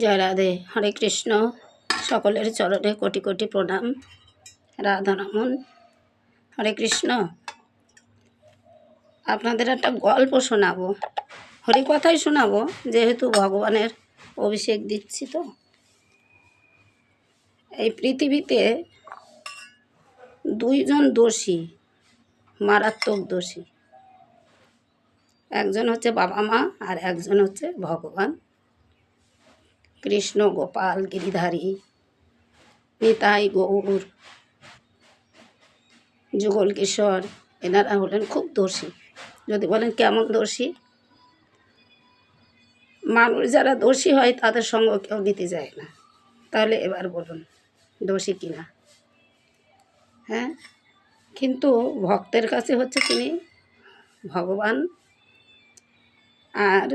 জয় রাধে, হরে কৃষ্ণ। সকলের চরণে কোটি কোটি প্রণাম। রাধা রমন, হরে কৃষ্ণ। আপনাদের একটা গল্প শোনাবো, হরিকথাই শোনাবো, যেহেতু ভগবানের অভিষেক দিচ্ছি। তো এই পৃথিবীতে দুইজন দোষী, মারাত্মক দোষী। একজন হচ্ছে বাবা মা আর একজন হচ্ছে ভগবান। কৃষ্ণ, গোপাল, গিরিধারী, নিতাই, গৌর, যুগল কিশোর, এনারা হলেন খুব দোষী। যদি বলেন কেমন দোষী? মানুষ যারা দোষী হয় তাদের সঙ্গ কেউ নিতে যায় না। তাহলে এবার বলুন দোষী কিনা? হ্যাঁ, কিন্তু ভক্তের কাছে হচ্ছে তিনি ভগবান, আর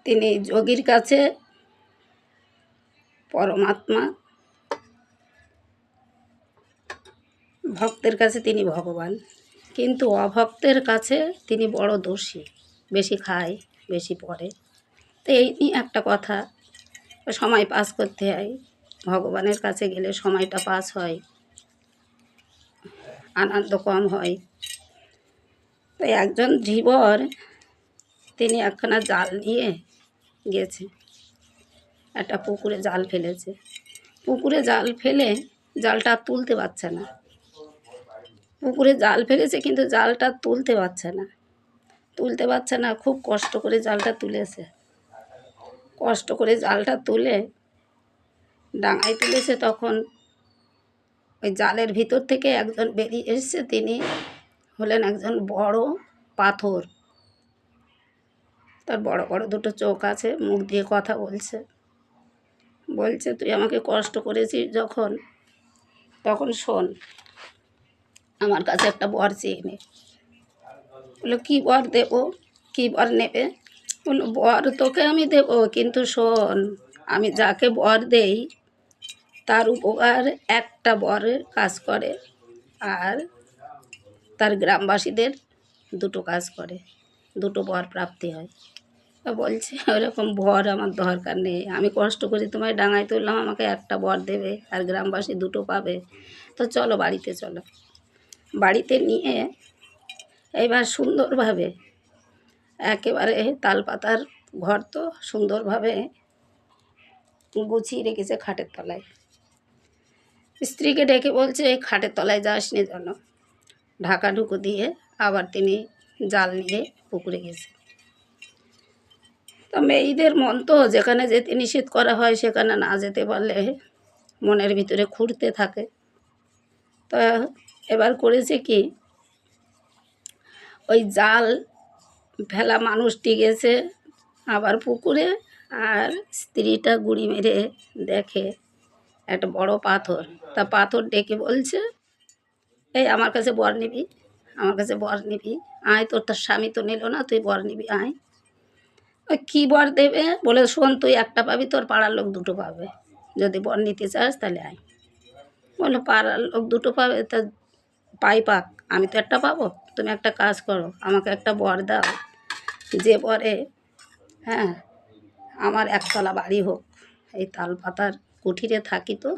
তিনি যোগীর কাছে পরমাত্মা, ভক্তের কাছে তিনি ভগবান। কিন্তু অভক্তের কাছে তিনি বড় দোষী, বেশি খায়, বেশি পড়ে। তো এই নিয়ে একটা কথা, সময় পাস করতে হয়। ভগবানের কাছে গেলে সময়টা পাস হয়, আনন্দ কম হয়। তো একজন ধীবর তিনি একখানা জাল নিয়ে গেছে, একটা পুকুরে জাল ফেলেছে। পুকুরে জাল ফেলে জালটা তুলতে পারছে না। পুকুরে জাল ফেলেছে কিন্তু জালটা তুলতে পারছে না। খুব কষ্ট করে জালটা তুলেছে। কষ্ট করে জালটা তুলে ডাঙায় তুলেছে। তখন ওই জালের ভিতর থেকে একজন বেরিয়ে এসেছে। তিনি হলেন একজন বড় পাথর। তার বড় বড় দুটো চোখ আছে, মুখ দিয়ে কথা বলছে। তুই আমাকে কষ্ট করেছিস যখন, তখন শোন, আমার কাছে একটা বর চেয়ে নে। বললো কী বর দেবো? কী বর নেবে? বললো বর তোকে আমি দেবো, কিন্তু শোন, আমি যাকে বর দেই তার উপকার একটা বরের কাজ করে, আর তার গ্রামবাসীদের দুটো কাজ করে, দুটো বর প্রাপ্তি হয়। বলছে ওরকম বর আমার দরকার নেই, আমি কষ্ট করি তোমায় ডাঙায় তুললাম, আমাকে একটা বর দেবে আর গ্রামবাসী দুটো পাবে। তো চলো বাড়িতে চলো। বাড়িতে নিয়ে এইবার সুন্দরভাবে একেবারে তালপাতার ঘর, তো সুন্দরভাবে গুছিয়ে রেখেছে খাটের তলায়। স্ত্রীকে ডেকে বলছে এই খাটের তলায় যাস নি যেন। ঢাকা ঢুকো দিয়ে আবার তিনি জাল নিয়ে পুকুরে গেছে। তো মেয়েদের মন তো, যেখানে যেতে নিষেধ করা হয় সেখানে না যেতে পারলে মনের ভিতরে খুঁড়তে থাকে। তো এবার করেছে কি, ওই জাল ফেলা মানুষটি গেছে আবার পুকুরে, আর স্ত্রীটা গুড়ি মেরে দেখে একটা বড় পাথর। তা পাথর ডেকে বলছে এই আমার কাছে বর নিবি, আমার কাছে বর নিবি, আয়, তোর স্বামী তো নিল না, তুই বর নিবি, আয়। ওই কী বর দেবে? বলে শোন, তুই একটা পাবি, তোর পাড়ার লোক দুটো পাবে, যদি বর নিতে চাস তাহলে আয়। বললো পাড়ার লোক দুটো পাবে, তা পাক, আমি তো একটা পাবো। তুমি একটা কাজ করো, আমাকে একটা বর দাও, যে বরে হ্যাঁ আমার একতলা বাড়ি হোক। এই তালপাতার কুঠিরে থাকি তো,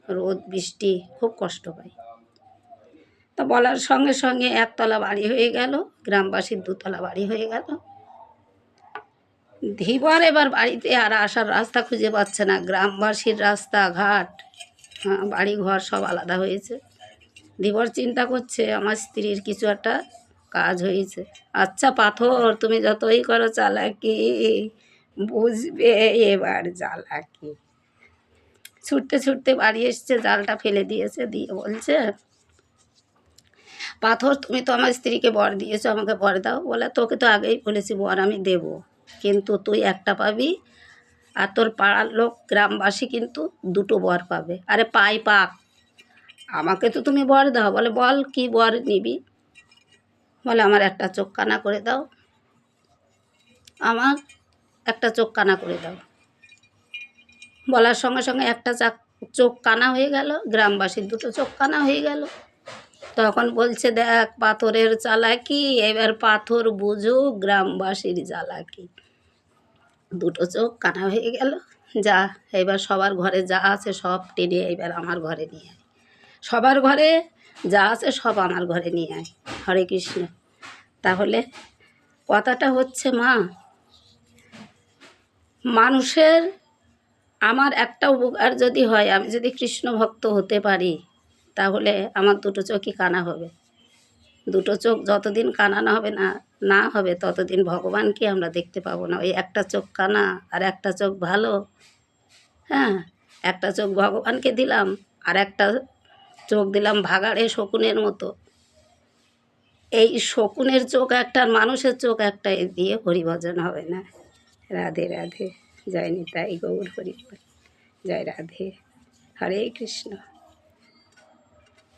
রোদ বৃষ্টি খুব কষ্ট পাই। তা বলার সঙ্গে সঙ্গে একতলা বাড়ি হয়ে গেল, গ্রামবাসীর দুতলা বাড়ি হয়ে গেল। ধীবর এবার বাড়িতে আর আসার রাস্তা খুঁজে পাচ্ছে না। গ্রামবাসীর রাস্তাঘাট, বাড়ি ঘর সব আলাদা হয়েছে। ধীবর চিন্তা করছে আমার স্ত্রীর কিছু একটা কাজ হয়েছে। আচ্ছা পাথর, তুমি যতই করো চালাকি, বুঝবে এবার জ্বালাকি। ছুটতে ছুটতে বাড়ি এসছে, জালটা ফেলে দিয়েছে, দিয়ে বলছে পাথর, তুমি তো আমার স্ত্রীকে বর দিয়েছো, আমাকে বর দাও। বলে তোকে তো আগেই বলেছি বর আমি দেব, কিন্তু তুই একটা পাবি, আর তোর পাড়ার লোক গ্রামবাসী কিন্তু দুটো বর পাবে। আরে পাক, আমাকে তো তুমি বর দাও। বলে বল কি বর নিবি? বলে আমার একটা চোখ কানা করে দাও, আমার একটা চোখ কানা করে দাও। বলার সঙ্গে সঙ্গে একটা চোখ কানা হয়ে গেল, গ্রামবাসীর দুটো চোখ কানা হয়ে গেল। তখন বলছে দেখ পাথরের চালাকি, এবার পাথর বুঝুক গ্রামবাসীর জ্বালাকি। দুটো চোখ কানা হয়ে গেল। যা, এবার সবার ঘরে যা আছে সব টেনে এবার আমার ঘরে নিয়ে আয়, সবার ঘরে যা আছে সব আমার ঘরে নিয়ে আয়। হরে কৃষ্ণ। তাহলে কথাটা হচ্ছে মা, মানুষের আমার একটা উপকার যদি হয়, আমি যদি কৃষ্ণ ভক্ত হতে পারি, তাহলে আমার দুটো চোখই কানা হবে। দুটো চোখ যতদিন কানা না হবে না হবে ততদিন ভগবানকে আমরা দেখতে পাবো না। ওই একটা চোখ কানা আর একটা চোখ ভালো, হ্যাঁ, একটা চোখ ভগবানকে দিলাম আর একটা চোখ দিলাম ভাগাড়ে শকুনের মতো। এই শকুনের চোখ একটা আর মানুষের চোখ একটা, এ দিয়ে হরিভজন হবে না। রাধে রাধে। জয় নিতাই গৌর হরি বল। জয় রাধে। হরে কৃষ্ণ।